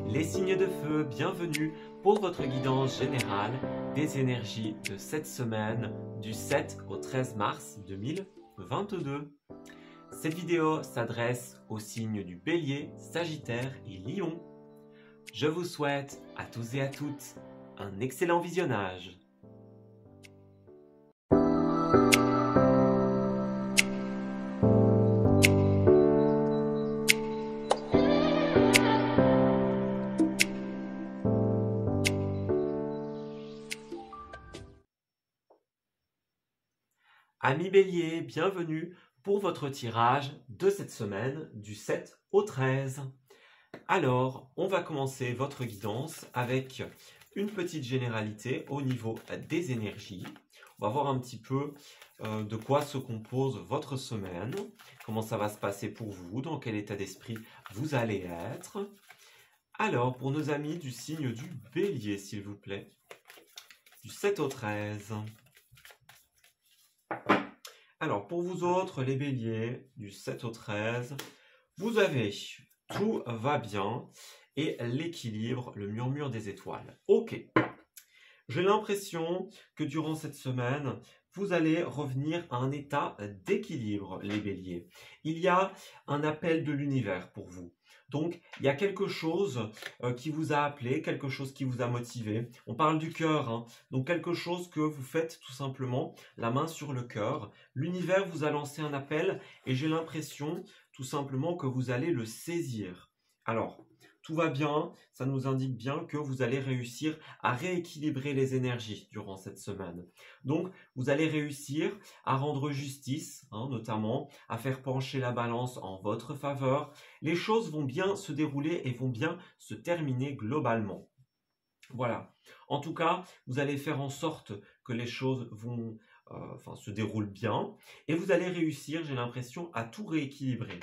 Les signes de feu, bienvenue pour votre guidance générale des énergies de cette semaine du 7 au 13 mars 2022. Cette vidéo s'adresse aux signes du Bélier, Sagittaire et Lion. Je vous souhaite à tous et à toutes un excellent visionnage. Amis Bélier, bienvenue pour votre tirage de cette semaine du 7 au 13. Alors, on va commencer votre guidance avec une petite généralité au niveau des énergies. On va voir un petit peu de quoi se compose votre semaine, comment ça va se passer pour vous, dans quel état d'esprit vous allez être. Alors, pour nos amis du signe du Bélier, s'il vous plaît, du 7 au 13. Alors, pour vous autres, les béliers, du 7 au 13, vous avez tout va bien et l'équilibre, le murmure des étoiles. Ok, j'ai l'impression que durant cette semaine, vous allez revenir à un état d'équilibre, les béliers. Il y a un appel de l'univers pour vous. Donc, il y a quelque chose qui vous a appelé, quelque chose qui vous a motivé. On parle du cœur, hein. Donc quelque chose que vous faites tout simplement, la main sur le cœur. L'univers vous a lancé un appel et j'ai l'impression tout simplement que vous allez le saisir. Alors, tout va bien, ça nous indique bien que vous allez réussir à rééquilibrer les énergies durant cette semaine. Donc, vous allez réussir à rendre justice, hein, notamment, à faire pencher la balance en votre faveur. Les choses vont bien se dérouler et vont bien se terminer globalement. Voilà. En tout cas, vous allez faire en sorte que les choses vont se déroulent bien et vous allez réussir, j'ai l'impression, à tout rééquilibrer.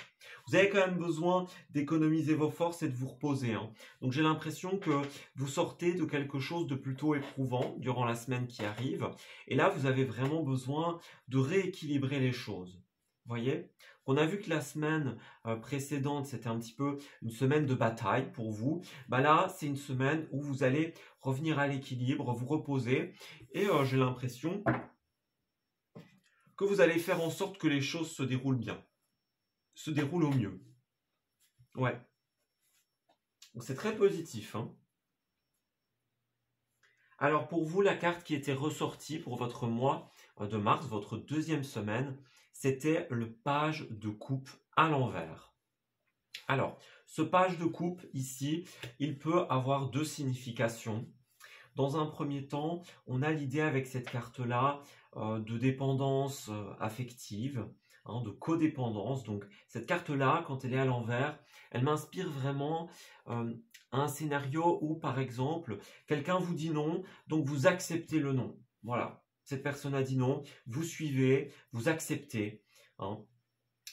Vous avez quand même besoin d'économiser vos forces et de vous reposer, hein. Donc j'ai l'impression que vous sortez de quelque chose de plutôt éprouvant durant la semaine qui arrive et là, vous avez vraiment besoin de rééquilibrer les choses. Vous voyez ? On a vu que la semaine précédente, c'était un petit peu une semaine de bataille pour vous. Bah là, c'est une semaine où vous allez revenir à l'équilibre, vous reposer. Et j'ai l'impression que vous allez faire en sorte que les choses se déroulent bien. Se déroulent au mieux. Ouais. Donc c'est très positif, hein. Alors pour vous, la carte qui était ressortie pour votre mois de mars, votre deuxième semaine, c'était le page de coupe à l'envers. Alors, ce page de coupe ici, il peut avoir deux significations. Dans un premier temps, on a l'idée avec cette carte-là de dépendance affective, hein, de codépendance. Donc cette carte-là, quand elle est à l'envers, elle m'inspire vraiment un scénario où, par exemple, quelqu'un vous dit non, donc vous acceptez le non. Voilà, cette personne a dit non, vous suivez, vous acceptez, hein.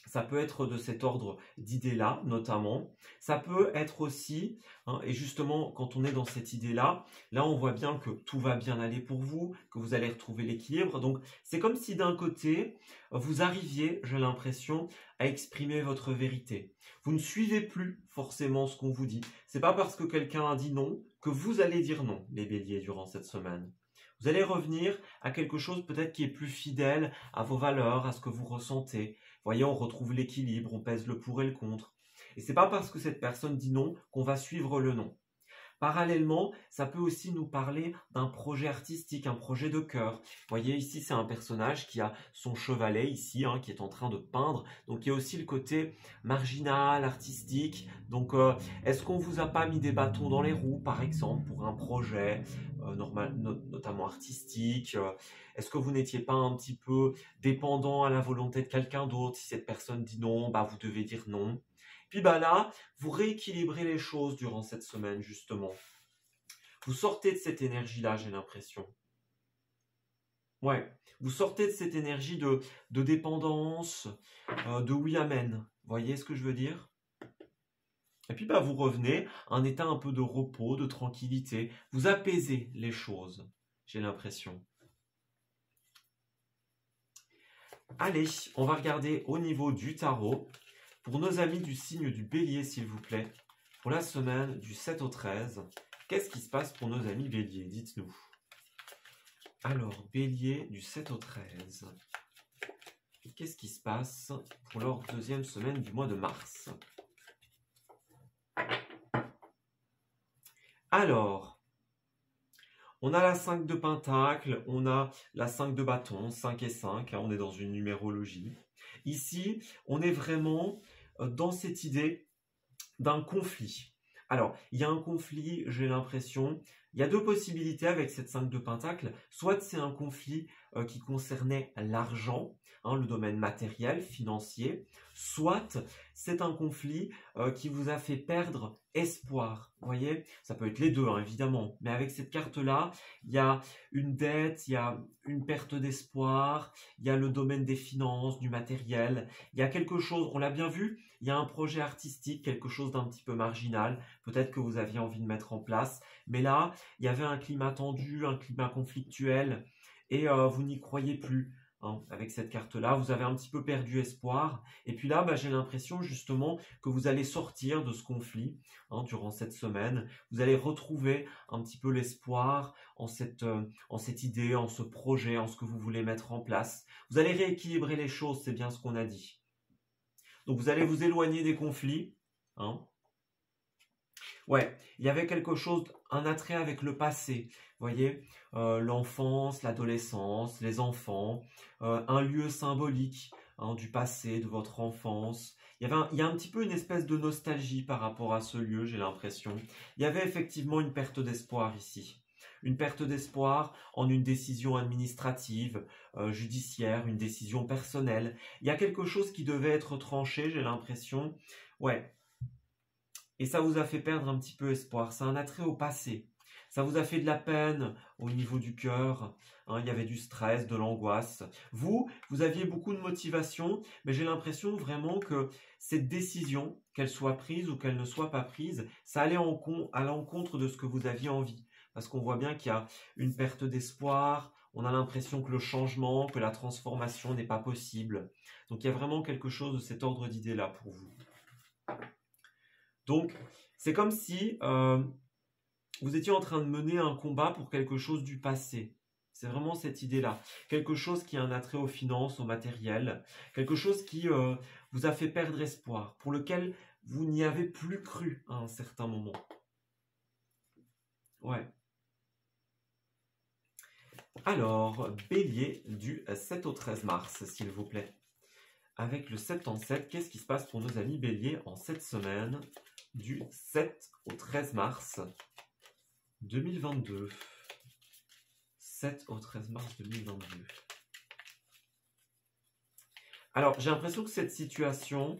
Ça peut être de cet ordre d'idées-là, notamment. Ça peut être aussi, hein, et justement, quand on est dans cette idée-là, là, on voit bien que tout va bien aller pour vous, que vous allez retrouver l'équilibre. Donc, c'est comme si d'un côté, vous arriviez, j'ai l'impression, à exprimer votre vérité. Vous ne suivez plus forcément ce qu'on vous dit. C'est pas parce que quelqu'un a dit non que vous allez dire non, les béliers, durant cette semaine. Vous allez revenir à quelque chose peut-être qui est plus fidèle à vos valeurs, à ce que vous ressentez. Voyez, on retrouve l'équilibre, on pèse le pour et le contre. Et c'est pas parce que cette personne dit non qu'on va suivre le non. Parallèlement, ça peut aussi nous parler d'un projet artistique, un projet de cœur. Vous voyez, ici, c'est un personnage qui a son chevalet ici, hein, qui est en train de peindre. Donc, il y a aussi le côté marginal, artistique. Donc, est-ce qu'on vous a pas mis des bâtons dans les roues, par exemple, pour un projet notamment artistique Est-ce que vous n'étiez pas un petit peu dépendant à la volonté de quelqu'un d'autre? Si cette personne dit non, bah, vous devez dire non. Puis bah là, vous rééquilibrez les choses durant cette semaine, justement. Vous sortez de cette énergie-là, j'ai l'impression. Ouais, vous sortez de cette énergie de dépendance, de oui, amen. Vous voyez ce que je veux dire? Et puis bah, vous revenez à un état un peu de repos, de tranquillité. Vous apaisez les choses, j'ai l'impression. Allez, on va regarder au niveau du tarot Pour nos amis du signe du Bélier, s'il vous plaît, pour la semaine du 7 au 13, qu'est-ce qui se passe pour nos amis Bélier? Dites-nous. Alors, Bélier du 7 au 13. Qu'est-ce qui se passe pour leur deuxième semaine du mois de mars? Alors, on a la 5 de Pentacle, on a la 5 de bâton, 5 et 5, hein, on est dans une numérologie. Ici, on est vraiment dans cette idée d'un conflit. Alors, il y a un conflit, j'ai l'impression, il y a deux possibilités avec cette 5 de Pentacle. Soit c'est un conflit qui concernait l'argent, hein, le domaine matériel, financier, soit c'est un conflit qui vous a fait perdre espoir. Vous voyez, ça peut être les deux, hein, évidemment, mais avec cette carte-là, il y a une dette, il y a une perte d'espoir, il y a le domaine des finances, du matériel, il y a quelque chose, on l'a bien vu, il y a un projet artistique, quelque chose d'un petit peu marginal, peut-être que vous aviez envie de mettre en place, mais là, il y avait un climat tendu, un climat conflictuel, et vous n'y croyez plus. Hein, avec cette carte-là, vous avez un petit peu perdu espoir. Et puis là, j'ai l'impression justement que vous allez sortir de ce conflit durant cette semaine. Vous allez retrouver un petit peu l'espoir en cette idée, en ce projet, en ce que vous voulez mettre en place. Vous allez rééquilibrer les choses, c'est bien ce qu'on a dit. Donc vous allez vous éloigner des conflits. Hein. Ouais, il y avait quelque chose, un attrait avec le passé. Vous voyez, l'enfance, l'adolescence, les enfants, un lieu symbolique du passé, de votre enfance. Il y a un petit peu une espèce de nostalgie par rapport à ce lieu, j'ai l'impression. Il y avait effectivement une perte d'espoir ici. Une perte d'espoir en une décision administrative, judiciaire, une décision personnelle. Il y a quelque chose qui devait être tranché, j'ai l'impression. Ouais. Et ça vous a fait perdre un petit peu espoir. C'est un attrait au passé. Ça vous a fait de la peine au niveau du cœur. Hein, il y avait du stress, de l'angoisse. Vous aviez beaucoup de motivation, mais j'ai l'impression vraiment que cette décision, qu'elle soit prise ou qu'elle ne soit pas prise, ça allait à l'encontre de ce que vous aviez envie. Parce qu'on voit bien qu'il y a une perte d'espoir, on a l'impression que le changement, que la transformation n'est pas possible. Donc il y a vraiment quelque chose de cet ordre d'idée-là pour vous. Donc, c'est comme si vous étiez en train de mener un combat pour quelque chose du passé. C'est vraiment cette idée-là. Quelque chose qui a un attrait aux finances, au matériel. Quelque chose qui vous a fait perdre espoir, pour lequel vous n'y avez plus cru à un certain moment. Ouais. Alors, Bélier du 7 au 13 mars, s'il vous plaît. Avec le 7 en 7, qu'est-ce qui se passe pour nos amis Bélier en cette semaine du 7 au 13 mars 2022. 7 au 13 mars 2022. Alors, j'ai l'impression que cette situation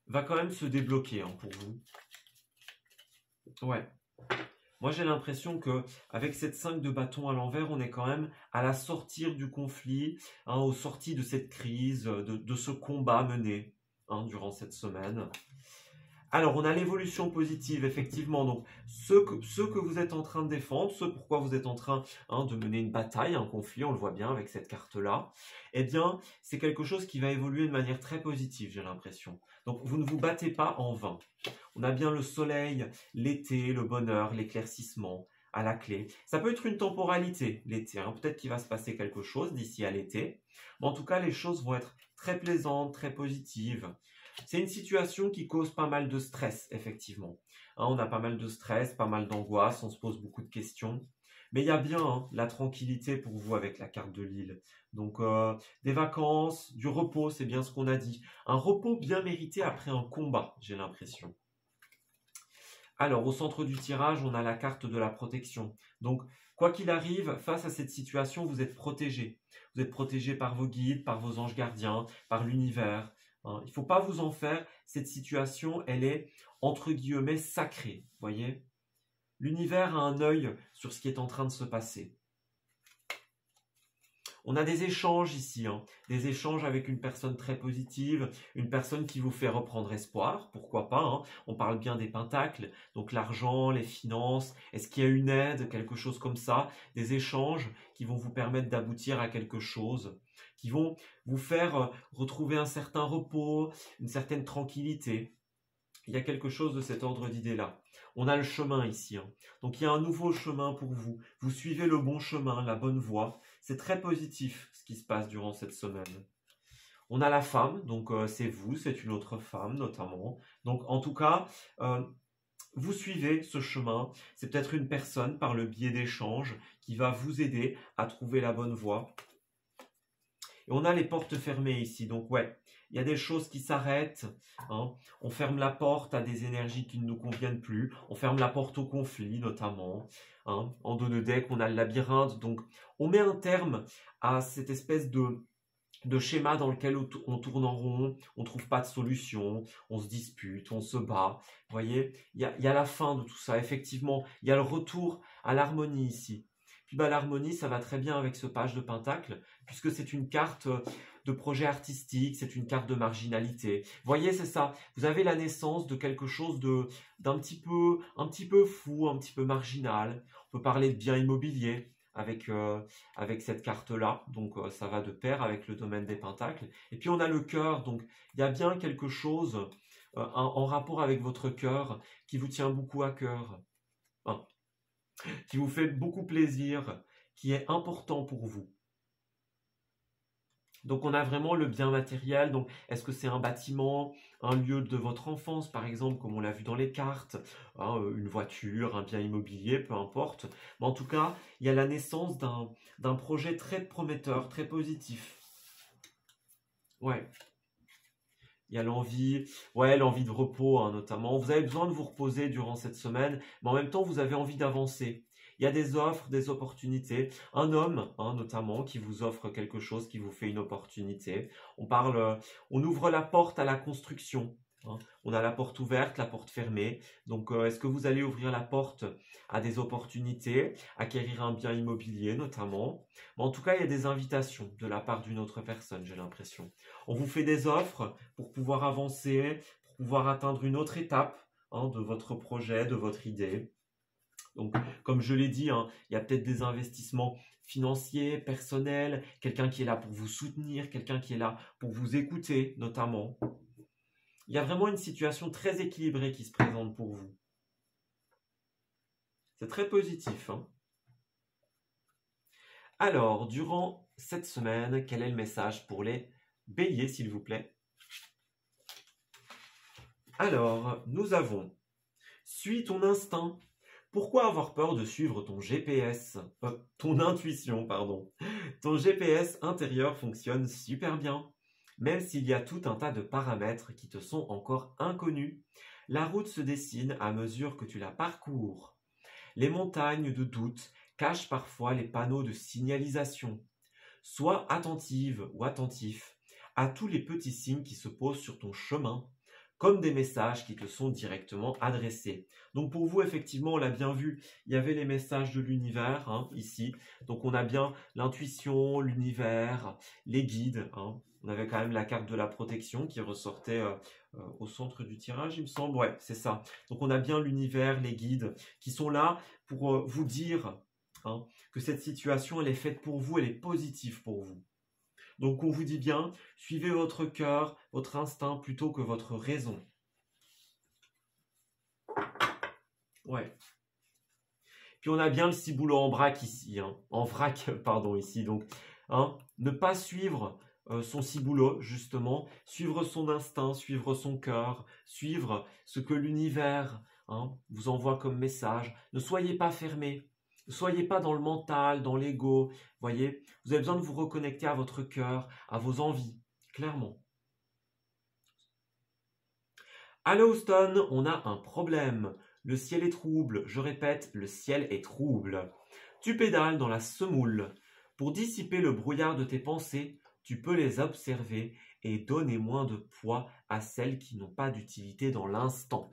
va quand même se débloquer pour vous. Ouais. Moi, j'ai l'impression que avec cette 5 de bâton à l'envers, on est quand même à la sortie du conflit, aux sorties de cette crise, de ce combat mené durant cette semaine. Alors, on a l'évolution positive, effectivement. Donc, ce que vous êtes en train de défendre, ce pourquoi vous êtes en train de mener une bataille, un conflit, on le voit bien avec cette carte-là, eh bien, c'est quelque chose qui va évoluer de manière très positive, j'ai l'impression. Donc, vous ne vous battez pas en vain. On a bien le soleil, l'été, le bonheur, l'éclaircissement à la clé. Ça peut être une temporalité, l'été. Peut-être qu'il va se passer quelque chose d'ici à l'été. Mais en tout cas, les choses vont être très plaisantes, très positives. C'est une situation qui cause pas mal de stress, effectivement. On a pas mal de stress, pas mal d'angoisse, on se pose beaucoup de questions. Mais il y a bien la tranquillité pour vous avec la carte de Lille. Donc, des vacances, du repos, c'est bien ce qu'on a dit. Un repos bien mérité après un combat, j'ai l'impression. Alors, au centre du tirage, on a la carte de la protection. Donc, quoi qu'il arrive, face à cette situation, vous êtes protégé. Vous êtes protégé par vos guides, par vos anges gardiens, par l'univers. Il ne faut pas vous en faire. Cette situation, elle est, entre guillemets, sacrée. Voyez ? L'univers a un œil sur ce qui est en train de se passer. On a des échanges ici, des échanges avec une personne très positive, une personne qui vous fait reprendre espoir, pourquoi pas. On parle bien des pentacles, donc l'argent, les finances, est-ce qu'il y a une aide, quelque chose comme ça, des échanges qui vont vous permettre d'aboutir à quelque chose, qui vont vous faire retrouver un certain repos, une certaine tranquillité. Il y a quelque chose de cet ordre d'idées-là. On a le chemin ici, hein. Donc il y a un nouveau chemin pour vous. Vous suivez le bon chemin, la bonne voie. C'est très positif ce qui se passe durant cette semaine. On a la femme, donc c'est vous, c'est une autre femme notamment. Donc en tout cas, vous suivez ce chemin. C'est peut-être une personne par le biais d'échanges qui va vous aider à trouver la bonne voie. Et on a les portes fermées ici. Donc ouais, il y a des choses qui s'arrêtent. Hein. On ferme la porte à des énergies qui ne nous conviennent plus. On ferme la porte au conflit notamment. Hein. En dos de deck, on a le labyrinthe. Donc on met un terme à cette espèce de schéma dans lequel on tourne en rond, on ne trouve pas de solution, on se dispute, on se bat. Vous voyez, il y a la fin de tout ça. Effectivement, il y a le retour à l'harmonie ici. Puis l'harmonie, ça va très bien avec ce page de Pentacle, puisque c'est une carte de projet artistique, c'est une carte de marginalité. Vous voyez, c'est ça. Vous avez la naissance de quelque chose d'un petit peu fou, un petit peu marginal. On peut parler de biens immobiliers avec cette carte-là. Donc, ça va de pair avec le domaine des Pentacles. Et puis, on a le cœur. Donc, il y a bien quelque chose en rapport avec votre cœur qui vous tient beaucoup à cœur. Hein, qui vous fait beaucoup plaisir, qui est important pour vous. Donc on a vraiment le bien matériel. Donc est-ce que c'est un bâtiment, un lieu de votre enfance par exemple, comme on l'a vu dans les cartes, hein, une voiture, un bien immobilier, peu importe. Mais en tout cas, il y a la naissance d'un projet très prometteur, très positif. Ouais. Il y a l'envie de repos, hein, notamment. Vous avez besoin de vous reposer durant cette semaine, mais en même temps, vous avez envie d'avancer. Il y a des offres, des opportunités. Un homme, hein, notamment, qui vous offre quelque chose, qui vous fait une opportunité. On ouvre la porte à la construction. Hein. On a la porte ouverte, la porte fermée. Donc, est-ce que vous allez ouvrir la porte à des opportunités, acquérir un bien immobilier, notamment? Mais en tout cas, il y a des invitations de la part d'une autre personne, j'ai l'impression. On vous fait des offres pour pouvoir avancer, pour pouvoir atteindre une autre étape, hein, de votre projet, de votre idée. Donc, comme je l'ai dit, hein, il y a peut-être des investissements financiers, personnels, quelqu'un qui est là pour vous soutenir, quelqu'un qui est là pour vous écouter, notamment. Il y a vraiment une situation très équilibrée qui se présente pour vous. C'est très positif, hein. Alors, durant cette semaine, quel est le message pour les béliers, s'il vous plaît? Alors, nous avons « Suis ton instinct ». Pourquoi avoir peur de suivre ton GPS? Ton intuition, pardon. Ton GPS intérieur fonctionne super bien. Même s'il y a tout un tas de paramètres qui te sont encore inconnus, la route se dessine à mesure que tu la parcours. Les montagnes de doute cachent parfois les panneaux de signalisation. Sois attentive ou attentif à tous les petits signes qui se posent sur ton chemin, comme des messages qui te sont directement adressés. Donc pour vous, effectivement, on l'a bien vu, il y avait les messages de l'univers, hein, ici. Donc on a bien l'intuition, l'univers, les guides. Hein. On avait quand même la carte de la protection qui ressortait au centre du tirage, il me semble. Ouais, c'est ça. Donc on a bien l'univers, les guides qui sont là pour vous dire, hein, que cette situation, elle est faite pour vous, elle est positive pour vous. Donc on vous dit bien, suivez votre cœur, votre instinct plutôt que votre raison. Ouais. Puis on a bien le ciboulot en vrac ici, hein, en vrac, pardon, ici. Donc, hein, ne pas suivre son ciboulot, justement, suivre son instinct, suivre son cœur, suivre ce que l'univers, hein, vous envoie comme message. Ne soyez pas fermés. Ne soyez pas dans le mental, dans l'ego. Voyez, vous avez besoin de vous reconnecter à votre cœur, à vos envies, clairement. Allô Houston, on a un problème. Le ciel est trouble. Je répète, le ciel est trouble. Tu pédales dans la semoule. Pour dissiper le brouillard de tes pensées, tu peux les observer et donner moins de poids à celles qui n'ont pas d'utilité dans l'instant.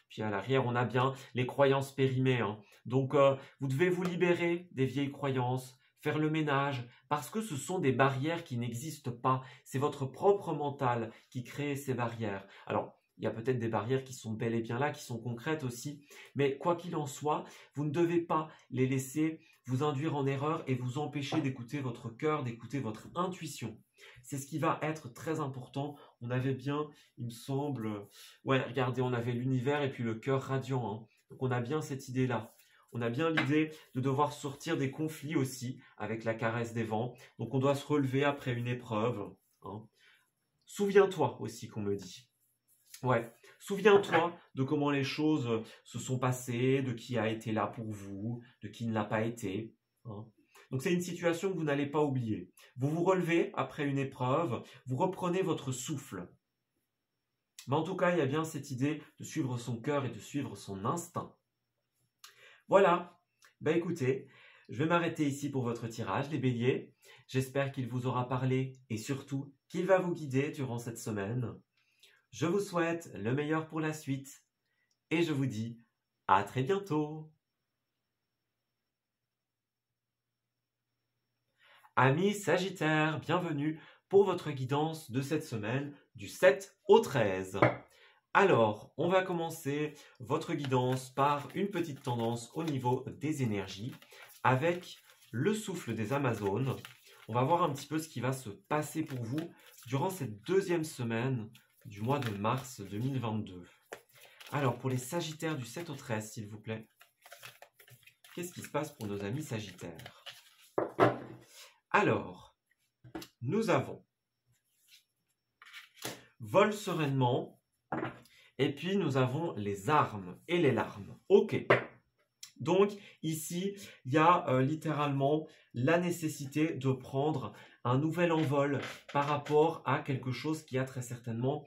Puis à l'arrière, on a bien les croyances périmées. Hein. Donc, vous devez vous libérer des vieilles croyances, faire le ménage, parce que ce sont des barrières qui n'existent pas. C'est votre propre mental qui crée ces barrières. Alors, il y a peut-être des barrières qui sont bel et bien là, qui sont concrètes aussi. Mais quoi qu'il en soit, vous ne devez pas les laisser vous induire en erreur et vous empêcher d'écouter votre cœur, d'écouter votre intuition. C'est ce qui va être très important. On avait bien, il me semble, ouais, regardez, on avait l'univers et puis le cœur radiant, hein. Donc on a bien cette idée-là. On a bien l'idée de devoir sortir des conflits aussi avec la caresse des vents. Donc on doit se relever après une épreuve, hein. Souviens-toi aussi qu'on me dit. Ouais, souviens-toi de comment les choses se sont passées, de qui a été là pour vous, de qui ne l'a pas été, hein. Donc c'est une situation que vous n'allez pas oublier. Vous vous relevez après une épreuve, vous reprenez votre souffle. Mais en tout cas, il y a bien cette idée de suivre son cœur et de suivre son instinct. Voilà, bah écoutez, je vais m'arrêter ici pour votre tirage, les béliers. J'espère qu'il vous aura parlé et surtout qu'il va vous guider durant cette semaine. Je vous souhaite le meilleur pour la suite et je vous dis à très bientôt. Amis Sagittaires, bienvenue pour votre guidance de cette semaine du 7 au 13. Alors, on va commencer votre guidance par une petite tendance au niveau des énergies avec le souffle des Amazones. On va voir un petit peu ce qui va se passer pour vous durant cette deuxième semaine du mois de mars 2022. Alors, pour les Sagittaires du 7 au 13, s'il vous plaît, qu'est-ce qui se passe pour nos amis Sagittaires? Alors, nous avons vol sereinement, et puis nous avons les armes et les larmes. Ok. Donc ici, il y a littéralement la nécessité de prendre un nouvel envol par rapport à quelque chose qui a très certainement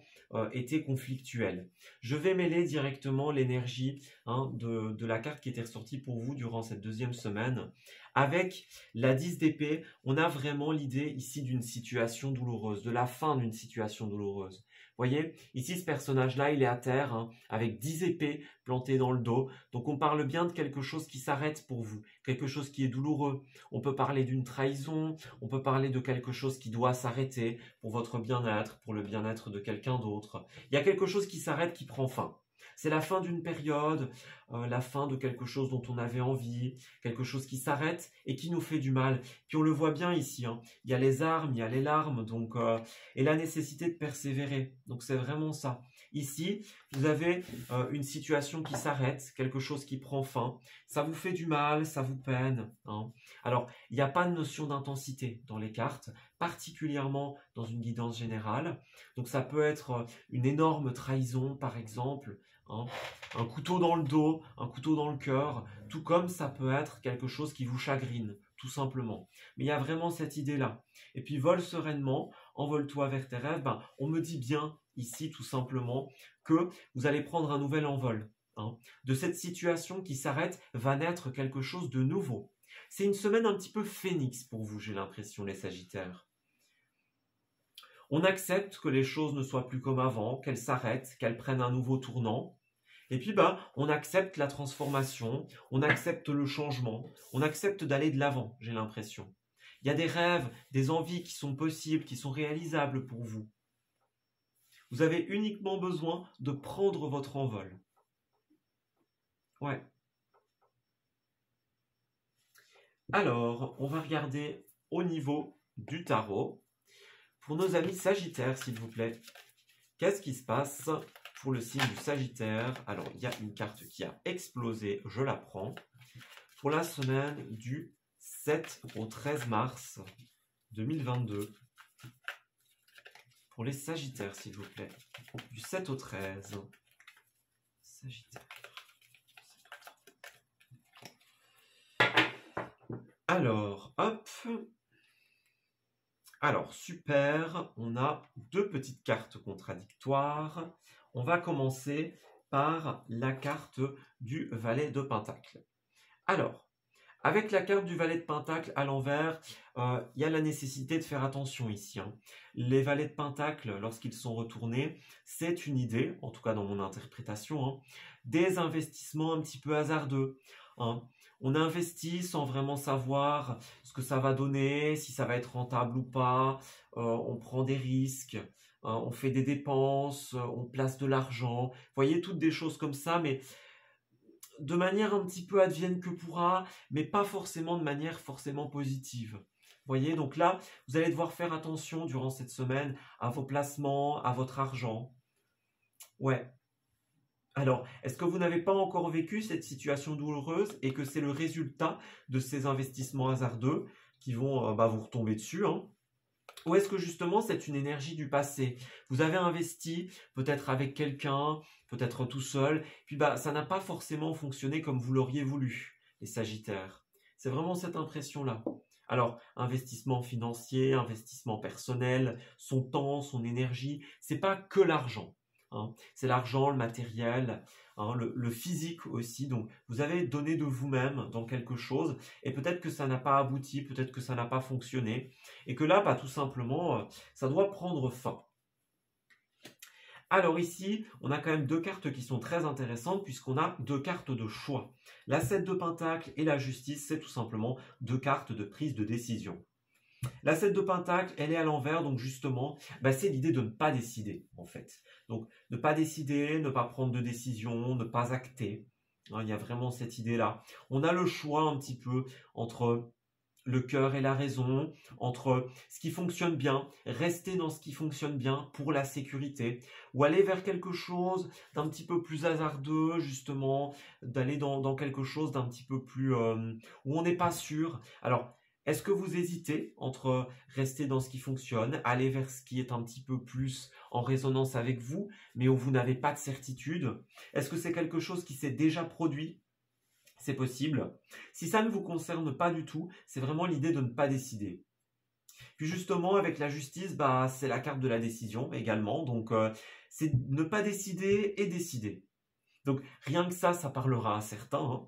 été conflictuel. Je vais mêler directement l'énergie de la carte qui était ressortie pour vous durant cette deuxième semaine. Avec la 10 d'épée, on a vraiment l'idée ici d'une situation douloureuse, de la fin d'une situation douloureuse. Voyez, ici ce personnage-là, il est à terre, hein, avec 10 épées plantées dans le dos. Donc on parle bien de quelque chose qui s'arrête pour vous, quelque chose qui est douloureux. On peut parler d'une trahison, on peut parler de quelque chose qui doit s'arrêter pour votre bien-être, pour le bien-être de quelqu'un d'autre. Il y a quelque chose qui s'arrête, qui prend fin. C'est la fin d'une période, la fin de quelque chose dont on avait envie, quelque chose qui s'arrête et qui nous fait du mal. Puis on le voit bien ici, hein. Il y a les armes, il y a les larmes, donc, et la nécessité de persévérer. Donc c'est vraiment ça. Ici, vous avez une situation qui s'arrête, quelque chose qui prend fin. Ça vous fait du mal, ça vous peine, hein. Alors, il n'y a pas de notion d'intensité dans les cartes, particulièrement dans une guidance générale. Donc ça peut être une énorme trahison, par exemple, hein, un couteau dans le dos, un couteau dans le cœur, tout comme ça peut être quelque chose qui vous chagrine, tout simplement. Mais il y a vraiment cette idée-là. Et puis, vole sereinement, envole-toi vers tes rêves, ben, on me dit bien ici, tout simplement, que vous allez prendre un nouvel envol, hein. De cette situation qui s'arrête, va naître quelque chose de nouveau. C'est une semaine un petit peu phénix pour vous, j'ai l'impression, les Sagittaires. On accepte que les choses ne soient plus comme avant, qu'elles s'arrêtent, qu'elles prennent un nouveau tournant. Et puis, on accepte la transformation, on accepte le changement, on accepte d'aller de l'avant, j'ai l'impression. Il y a des rêves, des envies qui sont possibles, qui sont réalisables pour vous. Vous avez uniquement besoin de prendre votre envol. Ouais. Alors, on va regarder au niveau du tarot. Pour nos amis Sagittaires, s'il vous plaît, qu'est-ce qui se passe pour le signe du Sagittaire? Alors, il y a une carte qui a explosé, je la prends. Pour la semaine du 7 au 13 mars 2022. Pour les Sagittaires, s'il vous plaît, du 7 au 13. Sagittaire. Alors, hop. Alors, super, on a deux petites cartes contradictoires. On va commencer par la carte du valet de Pentacle. Alors, avec la carte du valet de Pentacle à l'envers, il y a la nécessité de faire attention ici, hein. Les valets de Pentacle, lorsqu'ils sont retournés, c'est une idée, en tout cas dans mon interprétation, hein, des investissements un petit peu hasardeux, hein. On investit sans vraiment savoir ce que ça va donner, si ça va être rentable ou pas, on prend des risques, on fait des dépenses, on place de l'argent, vous voyez, toutes des choses comme ça, mais de manière un petit peu advienne que pourra, mais pas forcément de manière forcément positive. Vous voyez, donc là, vous allez devoir faire attention durant cette semaine à vos placements, à votre argent. Ouais. Alors, est-ce que vous n'avez pas encore vécu cette situation douloureuse et que c'est le résultat de ces investissements hasardeux qui vont vous retomber dessus, hein? Ou est-ce que justement c'est une énergie du passé? Vous avez investi peut-être avec quelqu'un, peut-être tout seul, puis ça n'a pas forcément fonctionné comme vous l'auriez voulu, les Sagittaires. C'est vraiment cette impression-là. Alors, investissement financier, investissement personnel, son temps, son énergie, c'est pas que l'argent, hein. C'est l'argent, le matériel, hein, le physique aussi. Donc, vous avez donné de vous-même dans quelque chose et peut-être que ça n'a pas abouti, peut-être que ça n'a pas fonctionné. Et que là, tout simplement, ça doit prendre fin. Alors ici, on a quand même deux cartes qui sont très intéressantes puisqu'on a deux cartes de choix. La 7 de Pentacle et la Justice, c'est tout simplement deux cartes de prise de décision. La 7 de Pentacle, elle est à l'envers, donc justement, c'est l'idée de ne pas décider, en fait. Donc, ne pas décider, ne pas prendre de décision, ne pas acter. Hein, il y a vraiment cette idée-là. On a le choix un petit peu entre le cœur et la raison, entre ce qui fonctionne bien, rester dans ce qui fonctionne bien pour la sécurité, ou aller vers quelque chose d'un petit peu plus hasardeux, justement, d'aller dans quelque chose d'un petit peu plus... où on n'est pas sûr. Alors, est-ce que vous hésitez entre rester dans ce qui fonctionne, aller vers ce qui est un petit peu plus en résonance avec vous, mais où vous n'avez pas de certitude? Est-ce que c'est quelque chose qui s'est déjà produit? C'est possible. Si ça ne vous concerne pas du tout, c'est vraiment l'idée de ne pas décider. Puis justement, avec la justice, c'est la carte de la décision également. Donc, c'est ne pas décider et décider. Donc, rien que ça parlera à certains, hein.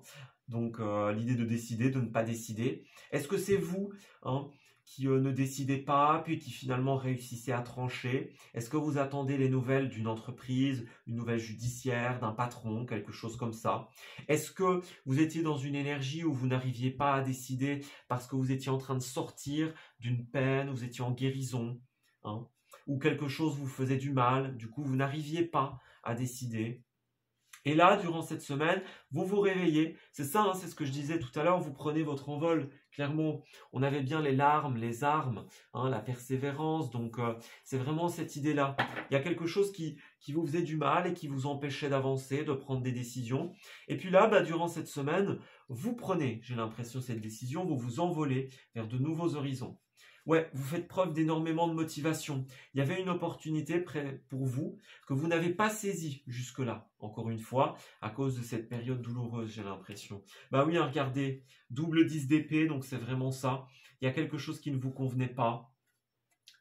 Donc, l'idée de décider, de ne pas décider. Est-ce que c'est vous, hein, qui ne décidez pas, puis qui finalement réussissez à trancher? Est-ce que vous attendez les nouvelles d'une entreprise, une nouvelle judiciaire, d'un patron, quelque chose comme ça? Est-ce que vous étiez dans une énergie où vous n'arriviez pas à décider parce que vous étiez en train de sortir d'une peine, vous étiez en guérison, hein, ou quelque chose vous faisait du mal, du coup vous n'arriviez pas à décider? Et là, durant cette semaine, vous vous réveillez. C'est ça, hein, c'est ce que je disais tout à l'heure, vous prenez votre envol. Clairement, on avait bien les larmes, les armes, hein, la persévérance. Donc, c'est vraiment cette idée-là. Il y a quelque chose qui vous faisait du mal et qui vous empêchait d'avancer, de prendre des décisions. Et puis là, durant cette semaine, vous prenez, j'ai l'impression, cette décision, vous vous envolez vers de nouveaux horizons. Ouais, vous faites preuve d'énormément de motivation. Il y avait une opportunité pour vous que vous n'avez pas saisie jusque-là, encore une fois, à cause de cette période douloureuse, j'ai l'impression. Oui, hein, regardez, double 10 d'épée, donc c'est vraiment ça. Il y a quelque chose qui ne vous convenait pas,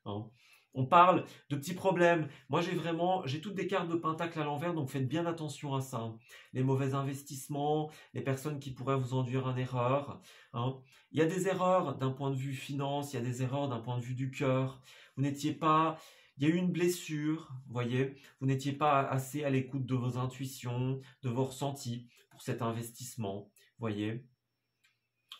hein. On parle de petits problèmes. Moi, j'ai toutes des cartes de pentacle à l'envers, donc faites bien attention à ça, hein. Les mauvais investissements, les personnes qui pourraient vous induire en erreur, hein. Il y a des erreurs d'un point de vue finance, il y a des erreurs d'un point de vue du cœur. Vous n'étiez pas... Il y a eu une blessure, vous voyez. Vous n'étiez pas assez à l'écoute de vos intuitions, de vos ressentis pour cet investissement, vous voyez.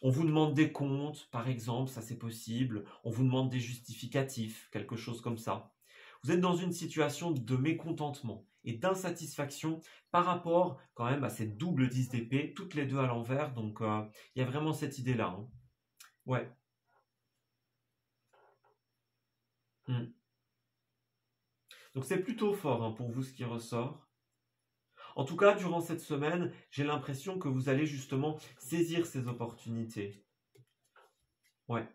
On vous demande des comptes, par exemple, ça c'est possible. On vous demande des justificatifs, quelque chose comme ça. Vous êtes dans une situation de mécontentement et d'insatisfaction par rapport quand même à cette double 10 d'épée, toutes les deux à l'envers. Donc, il y a vraiment cette idée-là, hein. Ouais. Donc, c'est plutôt fort, hein, pour vous ce qui ressort. En tout cas, durant cette semaine, j'ai l'impression que vous allez justement saisir ces opportunités. Ouais.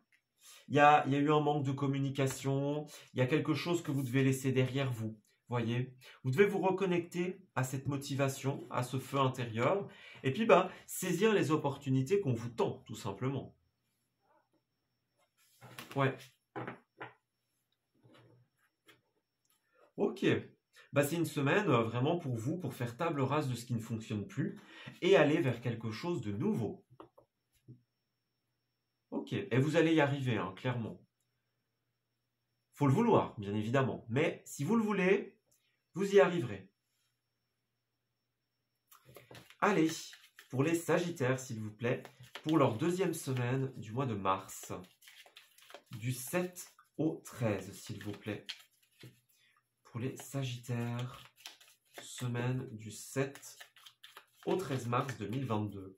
Il y a eu un manque de communication, il y a quelque chose que vous devez laisser derrière vous, voyez. Vous devez vous reconnecter à cette motivation, à ce feu intérieur, et puis saisir les opportunités qu'on vous tend, tout simplement. Ouais. Ok. C'est une semaine vraiment pour vous, pour faire table rase de ce qui ne fonctionne plus, et aller vers quelque chose de nouveau. Ok, et vous allez y arriver, hein, clairement. Faut le vouloir, bien évidemment. Mais si vous le voulez, vous y arriverez. Allez, pour les Sagittaires, s'il vous plaît, pour leur deuxième semaine du mois de mars. Du 7 au 13, s'il vous plaît. Pour les Sagittaires, semaine du 7 au 13 mars 2022.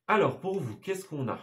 Alors, pour vous, qu'est-ce qu'on a?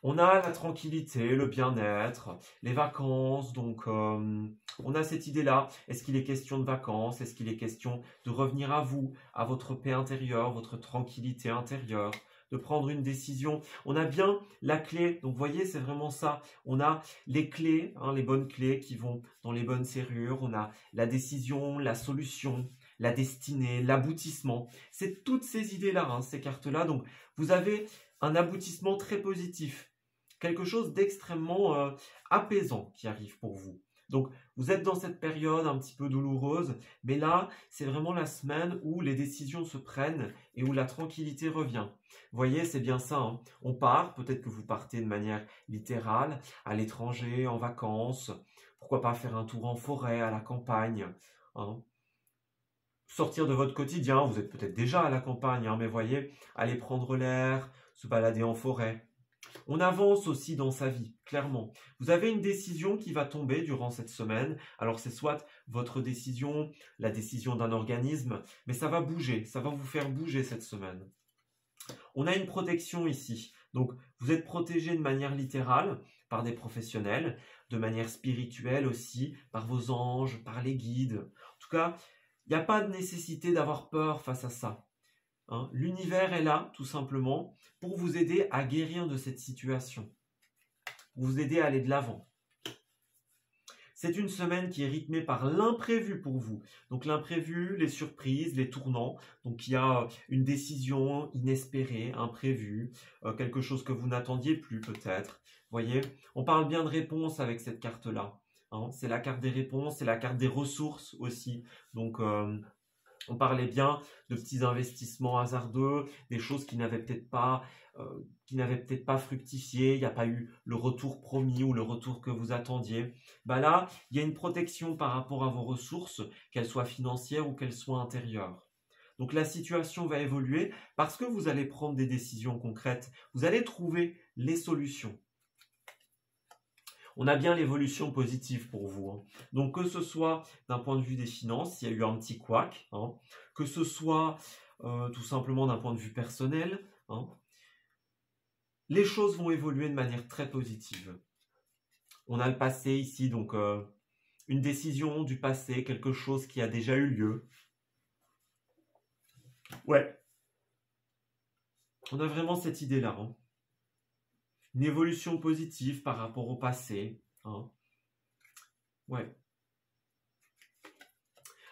On a la tranquillité, le bien-être, les vacances, donc on a cette idée-là. Est-ce qu'il est question de vacances? Est-ce qu'il est question de revenir à vous, à votre paix intérieure, votre tranquillité intérieure, de prendre une décision? On a bien la clé, donc vous voyez, c'est vraiment ça. On a les clés, hein, les bonnes clés qui vont dans les bonnes serrures. On a la décision, la solution, la destinée, l'aboutissement. C'est toutes ces idées-là, hein, ces cartes-là. Donc vous avez un aboutissement très positif. Quelque chose d'extrêmement apaisant qui arrive pour vous. Donc, vous êtes dans cette période un petit peu douloureuse, mais là, c'est vraiment la semaine où les décisions se prennent et où la tranquillité revient. Vous voyez, c'est bien ça, hein. On part, peut-être que vous partez de manière littérale, à l'étranger, en vacances, pourquoi pas faire un tour en forêt, à la campagne, hein. Sortir de votre quotidien, vous êtes peut-être déjà à la campagne, hein, mais voyez, aller prendre l'air, se balader en forêt. On avance aussi dans sa vie, clairement. Vous avez une décision qui va tomber durant cette semaine. Alors c'est soit votre décision, la décision d'un organisme, mais ça va bouger, ça va vous faire bouger cette semaine. On a une protection ici. Donc vous êtes protégé de manière littérale par des professionnels, de manière spirituelle aussi, par vos anges, par les guides. En tout cas, il n'y a pas de nécessité d'avoir peur face à ça. Hein, l'univers est là, tout simplement, pour vous aider à guérir de cette situation, pour vous aider à aller de l'avant. C'est une semaine qui est rythmée par l'imprévu pour vous. Donc l'imprévu, les surprises, les tournants. Donc il y a une décision inespérée, imprévue, quelque chose que vous n'attendiez plus peut-être. Vous voyez, on parle bien de réponse avec cette carte-là. Hein, c'est la carte des réponses, c'est la carte des ressources aussi. Donc on parlait bien de petits investissements hasardeux, des choses qui n'avaient peut-être pas fructifié, il n'y a pas eu le retour promis ou le retour que vous attendiez. Bah là, il y a une protection par rapport à vos ressources, qu'elles soient financières ou qu'elles soient intérieures. Donc la situation va évoluer parce que vous allez prendre des décisions concrètes, vous allez trouver les solutions. On a bien l'évolution positive pour vous. Hein. Donc que ce soit d'un point de vue des finances, il y a eu un petit couac, hein, que ce soit tout simplement d'un point de vue personnel, hein, les choses vont évoluer de manière très positive. On a le passé ici, donc une décision du passé, quelque chose qui a déjà eu lieu. Ouais. On a vraiment cette idée-là. Hein. Une évolution positive par rapport au passé. Hein. Ouais.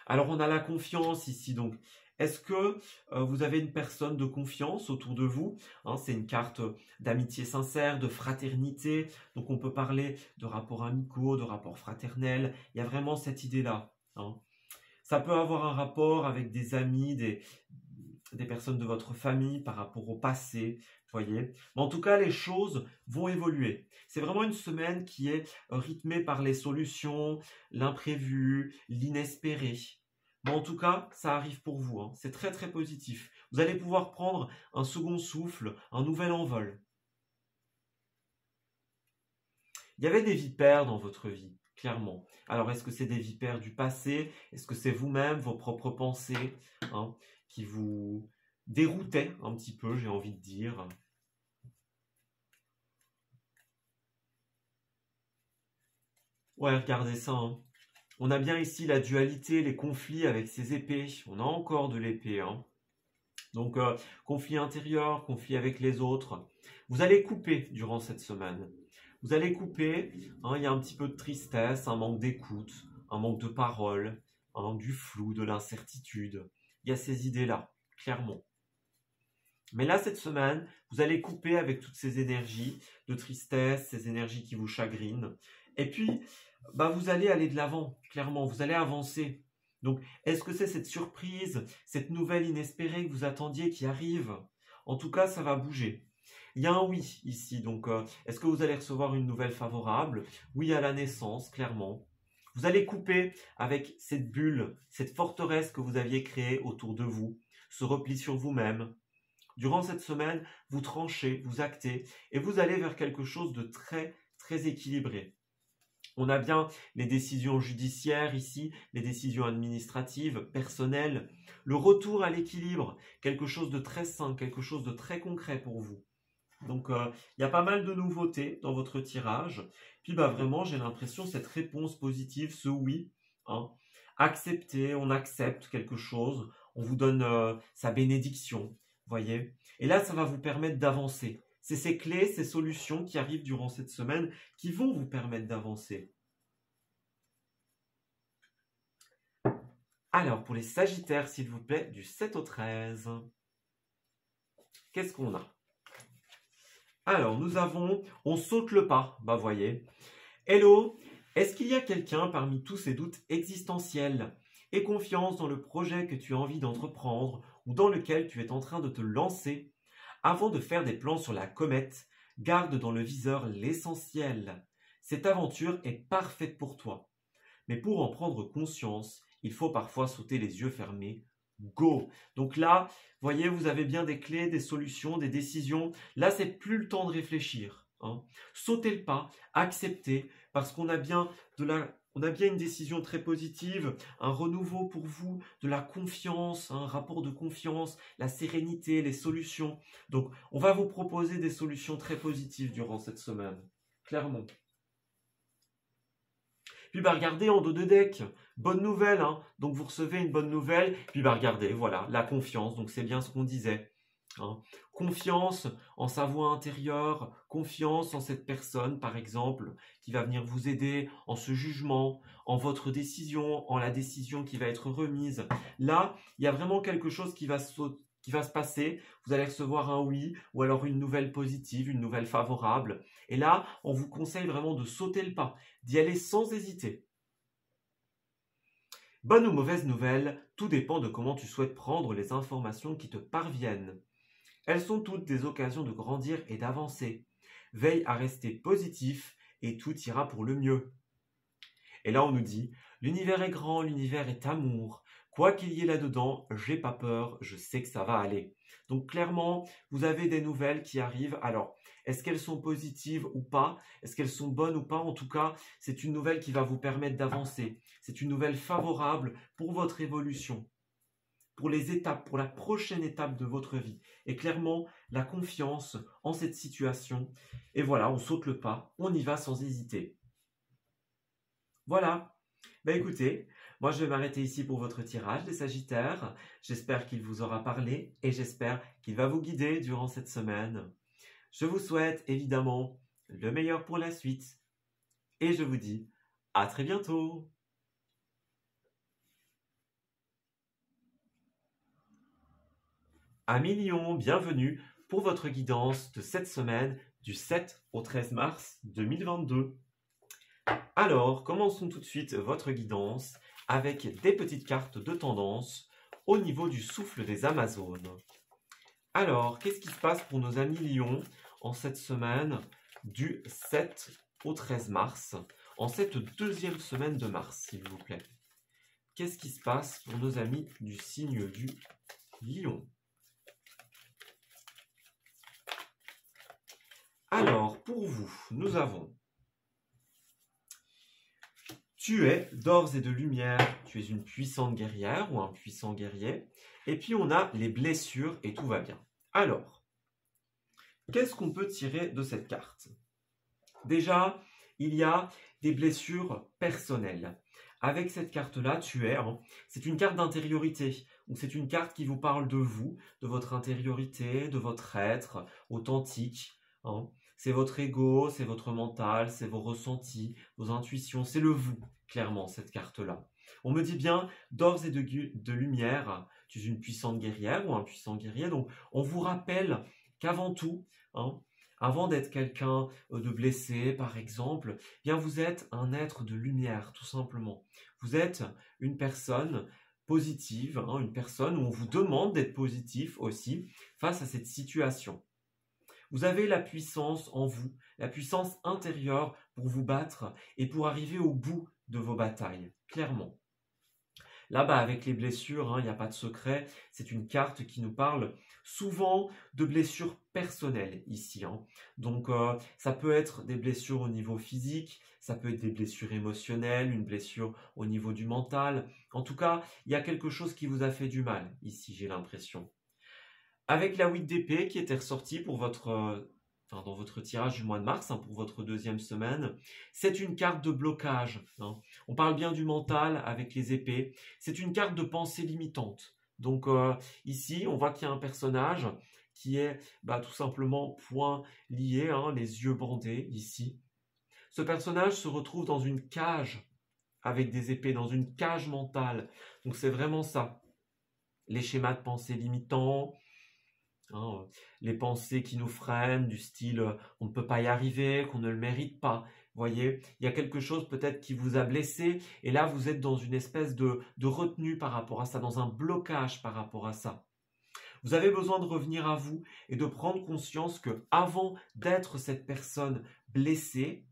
Alors, on a la confiance ici. Donc, est-ce que vous avez une personne de confiance autour de vous? Hein, c'est une carte d'amitié sincère, de fraternité. Donc, on peut parler de rapports amicaux, de rapports fraternels. Il y a vraiment cette idée-là. Hein. Ça peut avoir un rapport avec des amis, des personnes de votre famille par rapport au passé. Voyez. Mais en tout cas, les choses vont évoluer. C'est vraiment une semaine qui est rythmée par les solutions, l'imprévu, l'inespéré. Mais en tout cas, ça arrive pour vous. Hein. C'est très très positif. Vous allez pouvoir prendre un second souffle, un nouvel envol. Il y avait des vipères dans votre vie, clairement. Alors, est-ce que c'est des vipères du passé? Est-ce que c'est vous-même, vos propres pensées, hein, qui vous déroutaient un petit peu, j'ai envie de dire? Ouais, regardez ça. Hein. On a bien ici la dualité, les conflits avec ces épées. On a encore de l'épée. Hein. Donc, conflit intérieur, conflit avec les autres. Vous allez couper durant cette semaine. Vous allez couper. Hein, il y a un petit peu de tristesse, un manque d'écoute, un manque de parole, du flou, de l'incertitude. Il y a ces idées-là, clairement. Mais là, cette semaine, vous allez couper avec toutes ces énergies de tristesse, ces énergies qui vous chagrinent. Et puis, vous allez aller de l'avant, clairement. Vous allez avancer. Donc, est-ce que c'est cette surprise, cette nouvelle inespérée que vous attendiez qui arrive? En tout cas, ça va bouger. Il y a un oui ici. Donc, est-ce que vous allez recevoir une nouvelle favorable? Oui à la naissance, clairement. Vous allez couper avec cette bulle, cette forteresse que vous aviez créée autour de vous, ce repli sur vous-même. Durant cette semaine, vous tranchez, vous actez et vous allez vers quelque chose de très, très équilibré. On a bien les décisions judiciaires ici, les décisions administratives, personnelles, le retour à l'équilibre, quelque chose de très sain, quelque chose de très concret pour vous. Donc, il y a pas mal de nouveautés dans votre tirage. Puis, vraiment, j'ai l'impression, cette réponse positive, ce oui, hein, accepter, on accepte quelque chose, on vous donne sa bénédiction, voyez. Et là, ça va vous permettre d'avancer. C'est ces clés, ces solutions qui arrivent durant cette semaine qui vont vous permettre d'avancer. Alors, pour les Sagittaires, s'il vous plaît, du 7 au 13, qu'est-ce qu'on a? Alors, nous avons, on saute le pas, voyez. Hello, est-ce qu'il y a quelqu'un parmi tous ces doutes existentiels et confiance dans le projet que tu as envie d'entreprendre ou dans lequel tu es en train de te lancer? Avant de faire des plans sur la comète, garde dans le viseur l'essentiel. Cette aventure est parfaite pour toi. Mais pour en prendre conscience, il faut parfois sauter les yeux fermés. Go! Donc là, voyez, vous avez bien des clés, des solutions, des décisions. Là, c'est plus le temps de réfléchir. Sautez le pas, acceptez, parce qu'on a bien une décision très positive, un renouveau pour vous, de la confiance, un rapport de confiance, la sérénité, les solutions. Donc, on va vous proposer des solutions très positives durant cette semaine, clairement. Puis regardez en dos de deck, bonne nouvelle, donc vous recevez une bonne nouvelle. Puis regardez, voilà, la confiance, donc c'est bien ce qu'on disait. Confiance en sa voix intérieure, confiance en cette personne, par exemple, qui va venir vous aider en ce jugement, en votre décision, en la décision qui va être remise. Là, il y a vraiment quelque chose qui va se passer. Vous allez recevoir un oui ou alors une nouvelle positive, une nouvelle favorable. Et là, on vous conseille vraiment de sauter le pas, d'y aller sans hésiter. Bonne ou mauvaise nouvelle, tout dépend de comment tu souhaites prendre les informations qui te parviennent. Elles sont toutes des occasions de grandir et d'avancer. Veille à rester positif et tout ira pour le mieux. Et là, on nous dit, l'univers est grand, l'univers est amour. Quoi qu'il y ait là-dedans, j'ai pas peur, je sais que ça va aller. Donc clairement, vous avez des nouvelles qui arrivent. Alors, est-ce qu'elles sont positives ou pas? Est-ce qu'elles sont bonnes ou pas? En tout cas, c'est une nouvelle qui va vous permettre d'avancer. C'est une nouvelle favorable pour votre évolution, pour les étapes, pour la prochaine étape de votre vie. Et clairement, la confiance en cette situation. Et voilà, on saute le pas, on y va sans hésiter. Voilà. Écoutez, moi je vais m'arrêter ici pour votre tirage des Sagittaires. J'espère qu'il vous aura parlé et j'espère qu'il va vous guider durant cette semaine. Je vous souhaite évidemment le meilleur pour la suite. Et je vous dis à très bientôt. Amis Lion, bienvenue pour votre guidance de cette semaine du 7 au 13 mars 2022. Alors, commençons tout de suite votre guidance avec des petites cartes de tendance au niveau du souffle des Amazones. Alors, qu'est-ce qui se passe pour nos amis Lion en cette semaine du 7 au 13 mars, en cette deuxième semaine de mars, s'il vous plaît? Qu'est-ce qui se passe pour nos amis du signe du Lion? Alors, pour vous, nous avons: tu es d'ores et de lumière, tu es une puissante guerrière ou un puissant guerrier. Et puis on a les blessures et tout va bien. Alors, qu'est-ce qu'on peut tirer de cette carte? Déjà, il y a des blessures personnelles. Avec cette carte-là, c'est une carte d'intériorité. Donc c'est une carte qui vous parle de vous, de votre intériorité, de votre être authentique. C'est votre ego, c'est votre mental, c'est vos ressentis, vos intuitions, c'est le vous, clairement, cette carte-là. On me dit bien, d'ores et de lumière, tu es une puissante guerrière ou un puissant guerrier. Donc, on vous rappelle qu'avant tout, avant d'être quelqu'un de blessé, par exemple, bien vous êtes un être de lumière, tout simplement. Vous êtes une personne positive, une personne où on vous demande d'être positif aussi face à cette situation. Vous avez la puissance en vous, la puissance intérieure pour vous battre et pour arriver au bout de vos batailles, clairement. Là, avec les blessures, il n'y a pas de secret. C'est une carte qui nous parle souvent de blessures personnelles ici. Donc, ça peut être des blessures au niveau physique, ça peut être des blessures émotionnelles, une blessure au niveau du mental. En tout cas, il y a quelque chose qui vous a fait du mal ici, j'ai l'impression. Avec la 8 d'épée qui était ressortie pour dans votre tirage du mois de mars, pour votre deuxième semaine, c'est une carte de blocage. On parle bien du mental avec les épées. C'est une carte de pensée limitante. Donc ici, on voit qu'il y a un personnage qui est tout simplement point lié, les yeux bandés ici. Ce personnage se retrouve dans une cage avec des épées, dans une cage mentale. Donc c'est vraiment ça. Les schémas de pensée limitants, les pensées qui nous freinent, du style on ne peut pas y arriver, qu'on ne le mérite pas. Voyez, il y a quelque chose peut-être qui vous a blessé, et là vous êtes dans une espèce de retenue par rapport à ça, dans un blocage par rapport à ça. Vous avez besoin de revenir à vous et de prendre conscience que avant d'être cette personne blessée,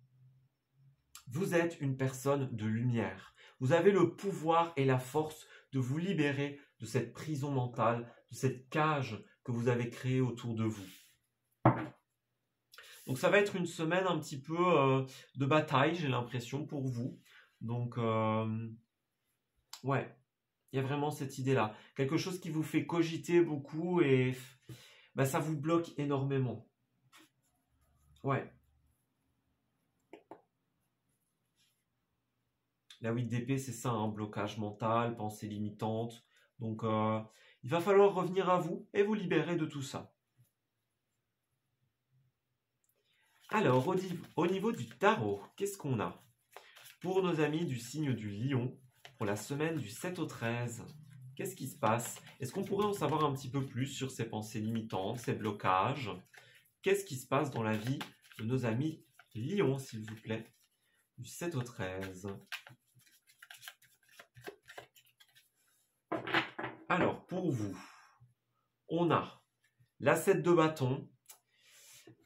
vous êtes une personne de lumière. Vous avez le pouvoir et la force de vous libérer de cette prison mentale, de cette cage que vous avez créée autour de vous. Donc ça va être une semaine un petit peu de bataille, j'ai l'impression, pour vous. Donc, ouais, il y a vraiment cette idée-là. Quelque chose qui vous fait cogiter beaucoup et ça vous bloque énormément. Ouais. La 8 d'épée, c'est ça, un blocage mental, pensée limitante. Donc, il va falloir revenir à vous et vous libérer de tout ça. Alors, au niveau du tarot, qu'est-ce qu'on a? Pour nos amis du signe du lion, pour la semaine du 7 au 13, qu'est-ce qui se passe? Est-ce qu'on pourrait en savoir un petit peu plus sur ces pensées limitantes, ces blocages? Qu'est-ce qui se passe dans la vie de nos amis lions, s'il vous plaît? Du 7 au 13. Alors, pour vous, on a la 7 de bâton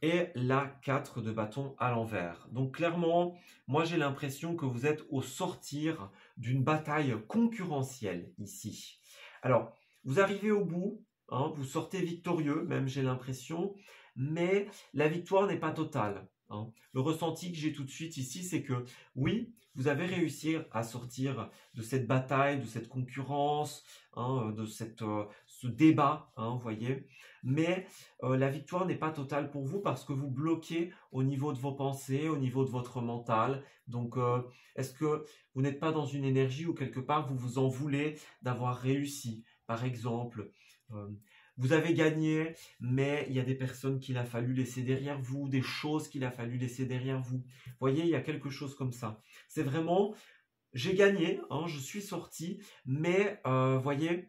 et la 4 de bâton à l'envers. Donc clairement, moi j'ai l'impression que vous êtes au sortir d'une bataille concurrentielle ici. Alors, vous arrivez au bout, vous sortez victorieux, même j'ai l'impression, mais la victoire n'est pas totale. Le ressenti que j'ai tout de suite ici, c'est que oui, vous avez réussi à sortir de cette bataille, de cette concurrence, de ce débat, vous voyez. Mais la victoire n'est pas totale pour vous parce que vous bloquez au niveau de vos pensées, au niveau de votre mental. Donc, est-ce que vous n'êtes pas dans une énergie où quelque part vous vous en voulez d'avoir réussi? Par exemple, vous avez gagné, mais il y a des personnes qu'il a fallu laisser derrière vous, des choses qu'il a fallu laisser derrière vous. Vous voyez, il y a quelque chose comme ça. C'est vraiment, j'ai gagné, je suis sorti, mais voyez,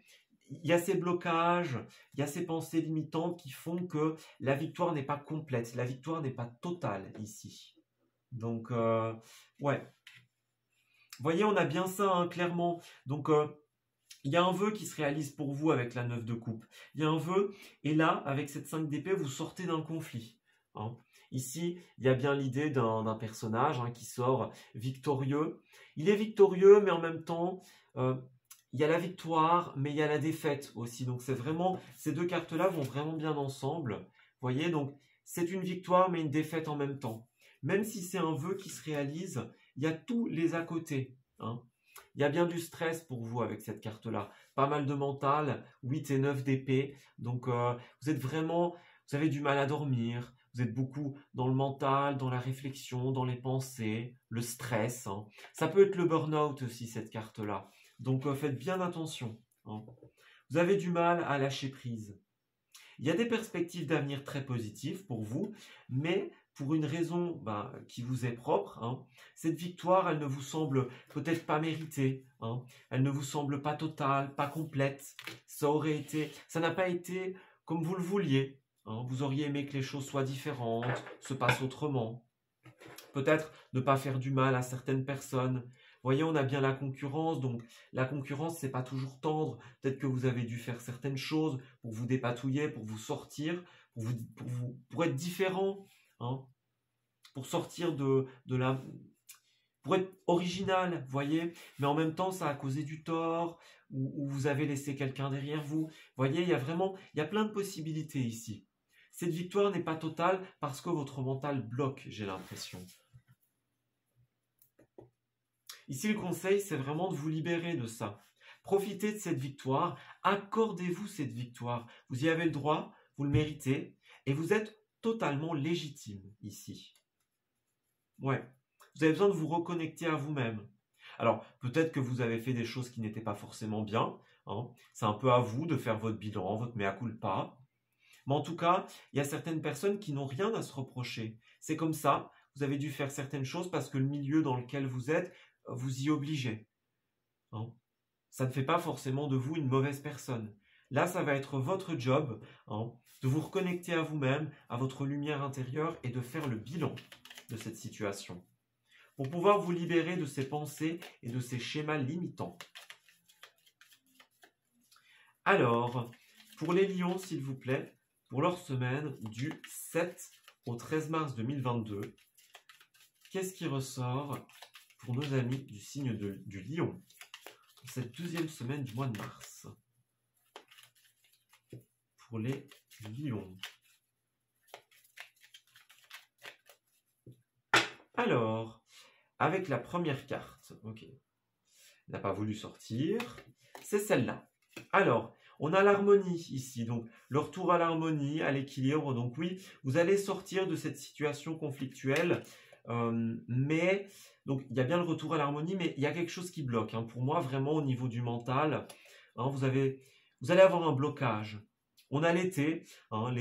il y a ces blocages, il y a ces pensées limitantes qui font que la victoire n'est pas complète, la victoire n'est pas totale ici. Donc, ouais. Vous voyez, on a bien ça, clairement. Donc, il y a un vœu qui se réalise pour vous avec la 9 de coupe. Il y a un vœu, et là, avec cette 5 d'épée, vous sortez d'un conflit. Ici, il y a bien l'idée d'un personnage qui sort victorieux. Il est victorieux, mais en même temps, il y a la victoire, mais il y a la défaite aussi. Donc, c'est vraiment, ces deux cartes-là vont vraiment bien ensemble. Vous voyez, donc, c'est une victoire, mais une défaite en même temps. Même si c'est un vœu qui se réalise, il y a tous les à côté. Il y a bien du stress pour vous avec cette carte-là. Pas mal de mental, 8 et 9 d'épée. Donc, vous êtes vraiment, vous avez du mal à dormir. Vous êtes beaucoup dans le mental, dans la réflexion, dans les pensées, le stress. Ça peut être le burn-out aussi, cette carte-là. Donc, faites bien attention. Vous avez du mal à lâcher prise. Il y a des perspectives d'avenir très positives pour vous, mais pour une raison qui vous est propre, cette victoire, elle ne vous semble peut-être pas méritée, elle ne vous semble pas totale, pas complète. Ça n'a pas été comme vous le vouliez. Vous auriez aimé que les choses soient différentes, se passent autrement. Peut-être ne pas faire du mal à certaines personnes. Vous voyez, on a bien la concurrence, donc la concurrence, c'est pas toujours tendre. Peut-être que vous avez dû faire certaines choses pour vous dépatouiller, pour vous sortir, pour être différent, pour sortir pour être original, vous voyez. Mais en même temps, ça a causé du tort, ou vous avez laissé quelqu'un derrière vous. Vous voyez, il y a plein de possibilités ici. Cette victoire n'est pas totale parce que votre mental bloque, j'ai l'impression. Ici, le conseil, c'est vraiment de vous libérer de ça. Profitez de cette victoire, accordez-vous cette victoire. Vous y avez le droit, vous le méritez, et vous êtes totalement légitime ici. Ouais, vous avez besoin de vous reconnecter à vous-même. Alors, peut-être que vous avez fait des choses qui n'étaient pas forcément bien, hein. C'est un peu à vous de faire votre bilan, votre mea culpa. Mais en tout cas, il y a certaines personnes qui n'ont rien à se reprocher. C'est comme ça, vous avez dû faire certaines choses parce que le milieu dans lequel vous êtes vous y obligeait, hein. Ça ne fait pas forcément de vous une mauvaise personne. Là, ça va être votre job, hein, de vous reconnecter à vous-même, à votre lumière intérieure et de faire le bilan de cette situation pour pouvoir vous libérer de ces pensées et de ces schémas limitants. Alors, pour les lions, s'il vous plaît, pour leur semaine du 7 au 13 mars 2022, qu'est-ce qui ressort pour nos amis du signe du lion pour cette deuxième semaine du mois de mars? Pour les lions. Alors, avec la première carte, ok, elle n'a pas voulu sortir, c'est celle-là. Alors, on a l'harmonie ici, donc le retour à l'harmonie, à l'équilibre. Donc oui, vous allez sortir de cette situation conflictuelle, mais donc il y a bien le retour à l'harmonie, mais il y a quelque chose qui bloque, hein. Pour moi, vraiment au niveau du mental, hein, vous allez avoir un blocage. On a l'été, hein,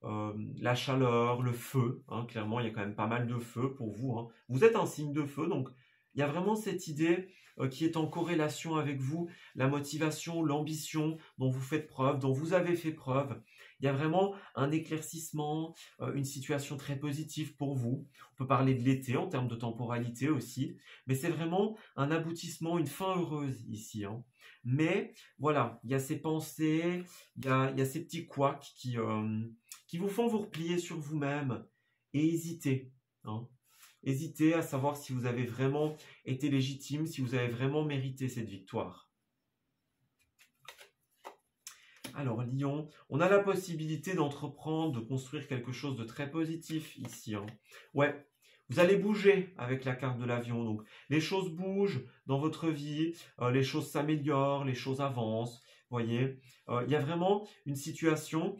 la chaleur, le feu, hein, clairement il y a quand même pas mal de feu pour vous, hein. Vous êtes un signe de feu, donc il y a vraiment cette idée qui est en corrélation avec vous, la motivation, l'ambition dont vous faites preuve, dont vous avez fait preuve. Il y a vraiment un éclaircissement, une situation très positive pour vous. On peut parler de l'été en termes de temporalité aussi, mais c'est vraiment un aboutissement, une fin heureuse ici, hein. Mais voilà, il y a ces pensées, il y a ces petits couacs qui vous font vous replier sur vous-même et hésiter, hein. Hésitez à savoir si vous avez vraiment été légitime, si vous avez vraiment mérité cette victoire. Alors, Lion, on a la possibilité d'entreprendre, de construire quelque chose de très positif ici, hein. Ouais, vous allez bouger avec la carte de l'avion. Donc, les choses bougent dans votre vie, les choses s'améliorent, les choses avancent. Vous voyez, il y a vraiment une situation...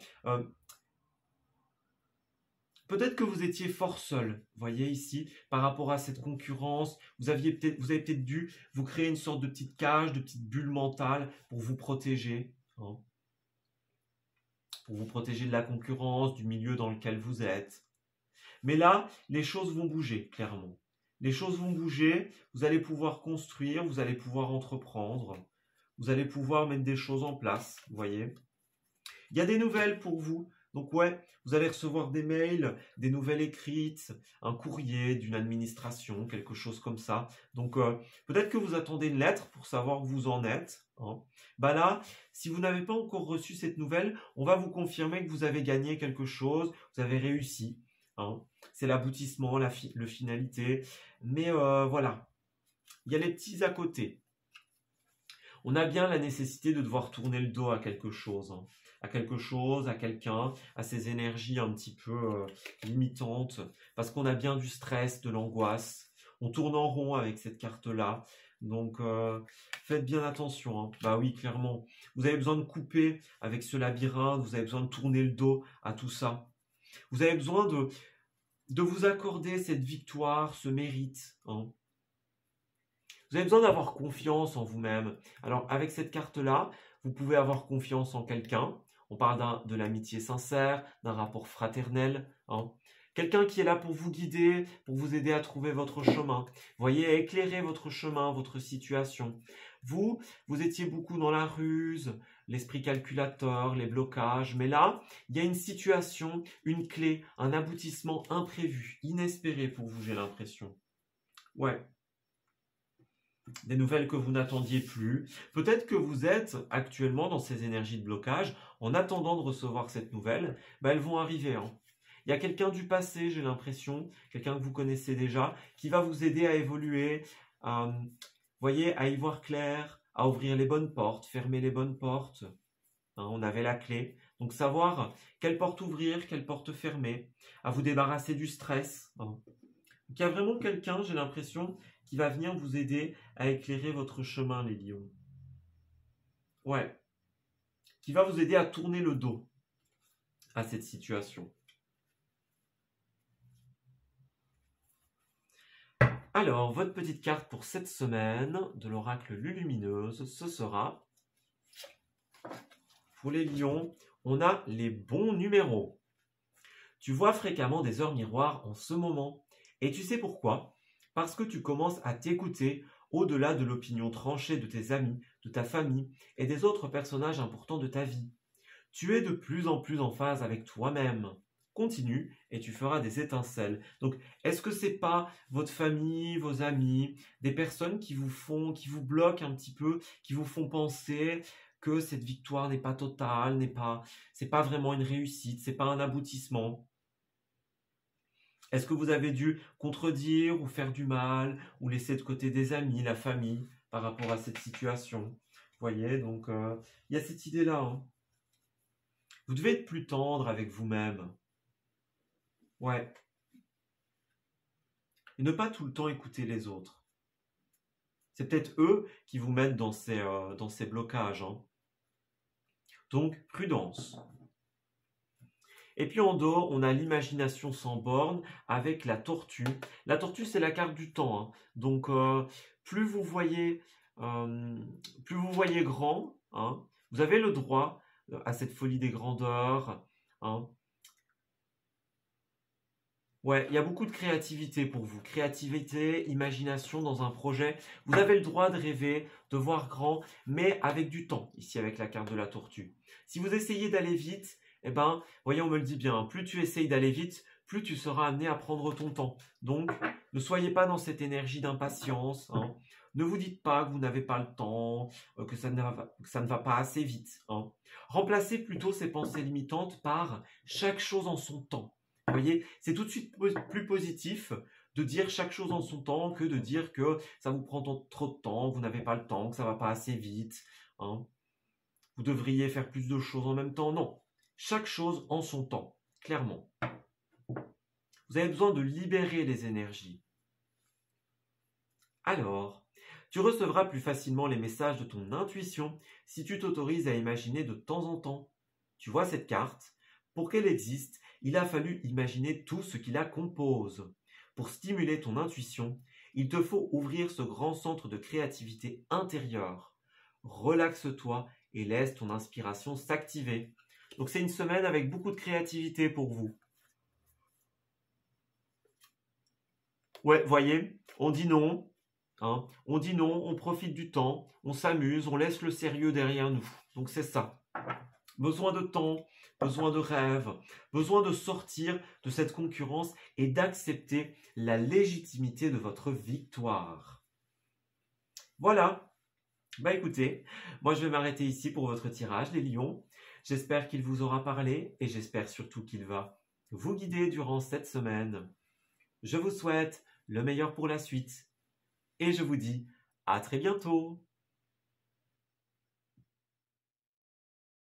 peut-être que vous étiez fort seul, voyez ici, par rapport à cette concurrence. Vous avez peut-être dû vous créer une sorte de petite cage, de petite bulle mentale pour vous protéger, hein. Pour vous protéger de la concurrence, du milieu dans lequel vous êtes. Mais là, les choses vont bouger, clairement. Les choses vont bouger, vous allez pouvoir construire, vous allez pouvoir entreprendre, vous allez pouvoir mettre des choses en place, vous voyez. Il y a des nouvelles pour vous. Donc ouais, vous allez recevoir des mails, des nouvelles écrites, un courrier d'une administration, quelque chose comme ça. Donc peut-être que vous attendez une lettre pour savoir où vous en êtes, hein. Bah là, si vous n'avez pas encore reçu cette nouvelle, on va vous confirmer que vous avez gagné quelque chose, vous avez réussi, hein. C'est l'aboutissement, le finalité. Mais voilà, il y a les petits à côté. On a bien la nécessité de devoir tourner le dos à quelque chose, hein. À quelque chose, à quelqu'un, à ces énergies un petit peu limitantes, parce qu'on a bien du stress, de l'angoisse. On tourne en rond avec cette carte-là, donc faites bien attention, hein. Bah oui, clairement, vous avez besoin de couper avec ce labyrinthe, vous avez besoin de tourner le dos à tout ça. Vous avez besoin de vous accorder cette victoire, ce mérite, hein. Vous avez besoin d'avoir confiance en vous-même. Alors, avec cette carte-là, vous pouvez avoir confiance en quelqu'un. On parle de l'amitié sincère, d'un rapport fraternel, hein. Quelqu'un qui est là pour vous guider, pour vous aider à trouver votre chemin. Vous voyez, à éclairer votre chemin, votre situation. Vous étiez beaucoup dans la ruse, l'esprit calculateur, les blocages. Mais là, il y a une situation, une clé, un aboutissement imprévu, inespéré pour vous, j'ai l'impression. Ouais. Des nouvelles que vous n'attendiez plus. Peut-être que vous êtes actuellement dans ces énergies de blocage, en attendant de recevoir cette nouvelle, bah elles vont arriver, hein. Il y a quelqu'un du passé, j'ai l'impression, quelqu'un que vous connaissez déjà, qui va vous aider à évoluer, voyez, à y voir clair, à ouvrir les bonnes portes, fermer les bonnes portes, hein, on avait la clé. Donc savoir quelle porte ouvrir, quelle porte fermer, à vous débarrasser du stress, hein. Donc, il y a vraiment quelqu'un, j'ai l'impression, qui va venir vous aider à éclairer votre chemin, les lions. Ouais. Qui va vous aider à tourner le dos à cette situation. Alors, votre petite carte pour cette semaine de l'oracle Lulumineuse, ce sera, pour les lions, on a les bons numéros. Tu vois fréquemment des heures miroirs en ce moment. Et tu sais pourquoi? Parce que tu commences à t'écouter au-delà de l'opinion tranchée de tes amis, de ta famille et des autres personnages importants de ta vie. Tu es de plus en plus en phase avec toi-même. Continue et tu feras des étincelles. Donc, est-ce que c'est pas votre famille, vos amis, des personnes qui vous bloquent un petit peu, qui vous font penser que cette victoire n'est pas totale, c'est pas vraiment une réussite, c'est pas un aboutissement? Est-ce que vous avez dû contredire ou faire du mal ou laisser de côté des amis, la famille par rapport à cette situation? Vous voyez, donc il y a cette idée-là, hein. Vous devez être plus tendre avec vous-même. Ouais. Et ne pas tout le temps écouter les autres. C'est peut-être eux qui vous mettent dans ces blocages, hein. Donc, prudence. Et puis en dos, on a l'imagination sans borne avec la tortue. La tortue, c'est la carte du temps, hein. Donc, plus vous voyez grand, hein, vous avez le droit à cette folie des grandeurs, hein. Ouais, il y a beaucoup de créativité pour vous. Créativité, imagination dans un projet. Vous avez le droit de rêver, de voir grand, mais avec du temps, ici avec la carte de la tortue. Si vous essayez d'aller vite, eh ben, voyez, on me le dit bien, plus tu essayes d'aller vite, plus tu seras amené à prendre ton temps. Donc, ne soyez pas dans cette énergie d'impatience, hein. Ne vous dites pas que vous n'avez pas le temps, que ça ne va pas assez vite, hein. Remplacez plutôt ces pensées limitantes par chaque chose en son temps. Vous voyez, c'est tout de suite plus positif de dire chaque chose en son temps que de dire que ça vous prend trop de temps, que vous n'avez pas le temps, que ça ne va pas assez vite, hein. Vous devriez faire plus de choses en même temps. Non, chaque chose en son temps, clairement. Vous avez besoin de libérer les énergies. Alors, tu recevras plus facilement les messages de ton intuition si tu t'autorises à imaginer de temps en temps. Tu vois cette carte? Pour qu'elle existe, il a fallu imaginer tout ce qui la compose. Pour stimuler ton intuition, il te faut ouvrir ce grand centre de créativité intérieure. Relaxe-toi et laisse ton inspiration s'activer. Donc c'est une semaine avec beaucoup de créativité pour vous. Ouais, voyez, on dit non, hein, on dit non, on profite du temps, on s'amuse, on laisse le sérieux derrière nous. Donc c'est ça. Besoin de temps, besoin de rêve, besoin de sortir de cette concurrence et d'accepter la légitimité de votre victoire. Voilà. Bah écoutez, moi je vais m'arrêter ici pour votre tirage, les lions. J'espère qu'il vous aura parlé et j'espère surtout qu'il va vous guider durant cette semaine. Je vous souhaite le meilleur pour la suite et je vous dis à très bientôt.